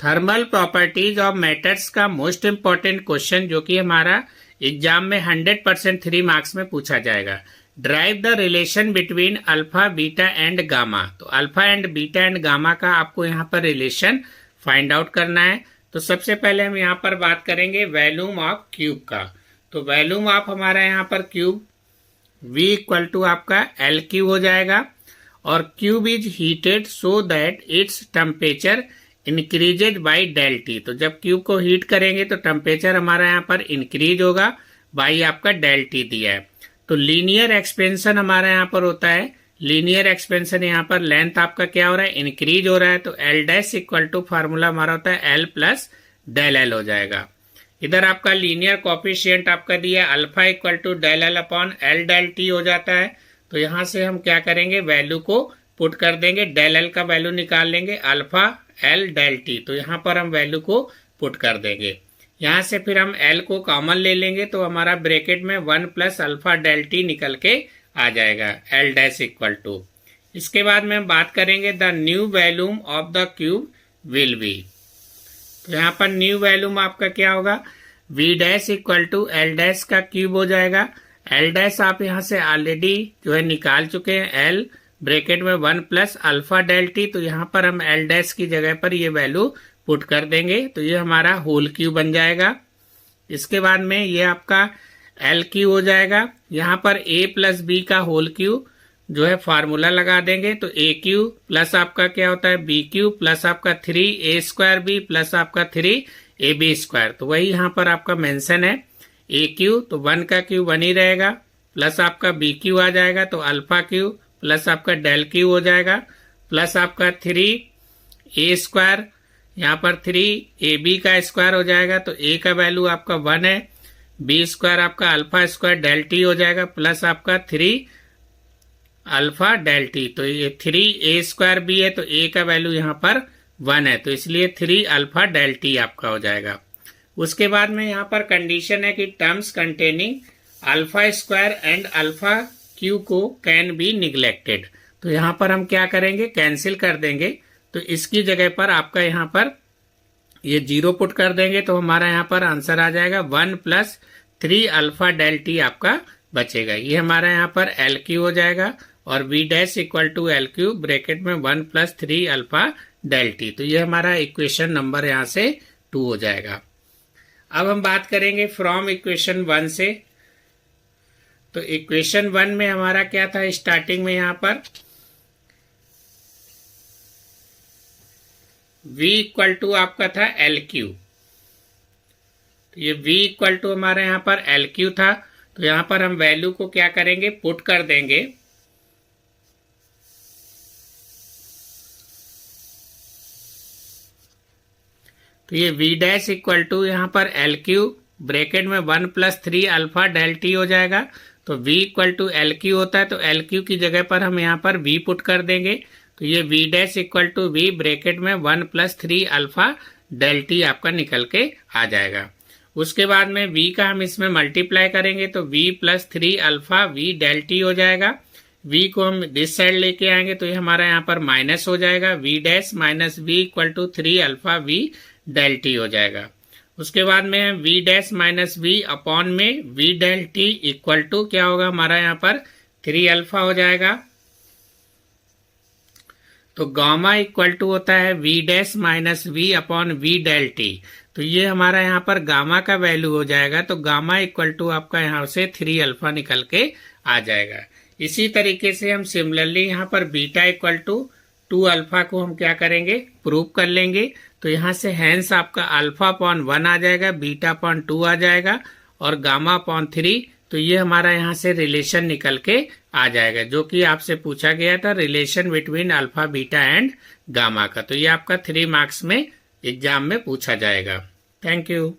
Thermal properties of metals का most important question जो कि हमारा एग्जाम में 100% 3 मार्क्स में पूछा जाएगा। Derive the relation between alpha beta and gamma. तो alpha and beta and gamma का आपको यहाँ पर रिलेशन फाइंड आउट करना है। तो सबसे पहले हम यहाँ पर बात करेंगे वॉल्यूम ऑफ क्यूब का। तो वॉल्यूम ऑफ हमारा यहाँ पर क्यूब V इक्वल टू आपका L क्यूब हो जाएगा और cube is heated so that its temperature increased by del T. तो जब क्यूब को हीट करेंगे तो टेम्परेचर हमारा यहाँ पर इंक्रीज होगा बाई आपका डेल टी दिया है। तो लीनियर एक्सपेंशन हमारा यहाँ पर होता है, लीनियर एक्सपेंशन यहाँ पर लेंथ आपका क्या हो रहा है, इंक्रीज हो रहा है। तो L dash equal to formula हमारा होता है एल प्लस डेल एल हो जाएगा। इधर आपका लीनियर कोफिशिएंट आपका दिया alpha equal to del L upon L del T हो जाता है। तो यहाँ से हम क्या करेंगे, वैल्यू को पुट कर देंगे, डेल एल का वैल्यू निकाल लेंगे अल्फा एल डेल टी। तो यहाँ पर हम वैल्यू को पुट कर देंगे। यहाँ से फिर हम एल को कॉमन ले लेंगे तो हमारा ब्रैकेट में 1 प्लस अल्फा डेल टी निकल के आ जाएगा एल डैश इक्वल टू। इसके बाद में हम बात करेंगे the new volume of the cube will be. तो यहाँ पर न्यू वॉल्यूम आपका क्या होगा, V dash equal to L dash का क्यूब हो जाएगा। एल डैश आप यहाँ से ऑलरेडी जो है निकाल चुके हैं, एल ब्रैकेट में 1 प्लस अल्फा डेल टी। तो यहाँ पर हम एल डैश की जगह पर ये वैल्यू पुट कर देंगे तो ये हमारा होल क्यूब बन जाएगा। इसके बाद में ये आपका एल क्यूब हो जाएगा। यहाँ पर ए प्लस बी का होल क्यूब जो है फार्मूला लगा देंगे तो ए क्यूब प्लस आपका क्या होता है बी क्यूब प्लस आपका 3a स्क्वायर बी प्लस आपका 3ab स्क्वायर। तो वही यहाँ पर आपका मेंशन है ए क्यूब, तो 1 का क्यूब 1 ही रहेगा प्लस आपका बी क्यूब आ जाएगा तो अल्फा क्यूब प्लस आपका डेल क्यूब हो जाएगा प्लस आपका 3a स्क्वायर, यहाँ पर 3ab का स्क्वायर हो जाएगा तो a का वैल्यू आपका 1 है, b स्क्वायर आपका अल्फा स्क्वायर डेल टी हो जाएगा प्लस आपका 3 अल्फा डेल टी। तो ये 3a स्क्वायर भी है तो a का वैल्यू यहाँ पर 1 है तो इसलिए 3 अल्फा डेल टी आपका हो जाएगा। उसके बाद में यहाँ पर कंडीशन है कि terms containing alpha square and alpha Q को कैन बी निग्लेक्टेड। तो यहाँ पर हम क्या करेंगे, कैंसिल कर देंगे। तो इसकी जगह पर आपका यहाँ पर ये 0 पुट कर देंगे तो हमारा यहाँ पर आंसर आ जाएगा 1 प्लस 3 अल्फा डेल टी आपका बचेगा। ये हमारा यहाँ पर एल क्यू हो जाएगा और V dash equal to L cube bracket में 1 प्लस 3 अल्फा डेल टी। तो ये हमारा इक्वेशन नंबर यहाँ से 2 हो जाएगा। अब हम बात करेंगे फ्रॉम इक्वेशन 1 से। तो इक्वेशन 1 में हमारा क्या था, स्टार्टिंग में यहाँ पर v इक्वल टू आपका था एल क्यू। तो ये v इक्वल टू हमारा यहाँ पर एल क्यू था। तो यहाँ पर हम वैल्यू को क्या करेंगे, पुट कर देंगे। तो ये v डैश इक्वल टू यहाँ पर एल क्यू ब्रैकेट में 1 प्लस 3 अल्फा डेल टी हो जाएगा। तो v equal to L cube होता है तो एल क्यू की जगह पर हम यहाँ पर v पुट कर देंगे। तो ये v dash equal to v bracket में 1 प्लस 3 अल्फा डेल टी आपका निकल के आ जाएगा। उसके बाद में v का हम इसमें मल्टीप्लाई करेंगे तो v plus 3 alpha v del T हो जाएगा। v को हम दिस साइड लेके आएंगे तो ये हमारा यहाँ पर माइनस हो जाएगा, v dash minus v equal to 3 alpha v del T हो जाएगा। उसके बाद में v dash minus v upon में v del T equal to क्या होगा, हमारा यहाँ पर 3 अल्फा हो जाएगा। तो गामा इक्वल टू होता है v dash minus v upon v del T. तो ये हमारा यहाँ पर गामा का वैल्यू हो जाएगा। तो गामा इक्वल टू आपका यहाँ से 3 अल्फा निकल के आ जाएगा। इसी तरीके से हम सिमिलरली यहाँ पर बीटा इक्वल टू 2 अल्फा को हम क्या करेंगे, प्रूव कर लेंगे। तो यहाँ से हैंस आपका अल्फा अपॉन 1 आ जाएगा, बीटा अपॉन 2 आ जाएगा और गामा अपॉन 3। तो ये हमारा यहाँ से रिलेशन निकल के आ जाएगा जो कि आपसे पूछा गया था, relation between alpha beta and gamma का। तो ये आपका 3 मार्क्स में एग्जाम में पूछा जाएगा। Thank you.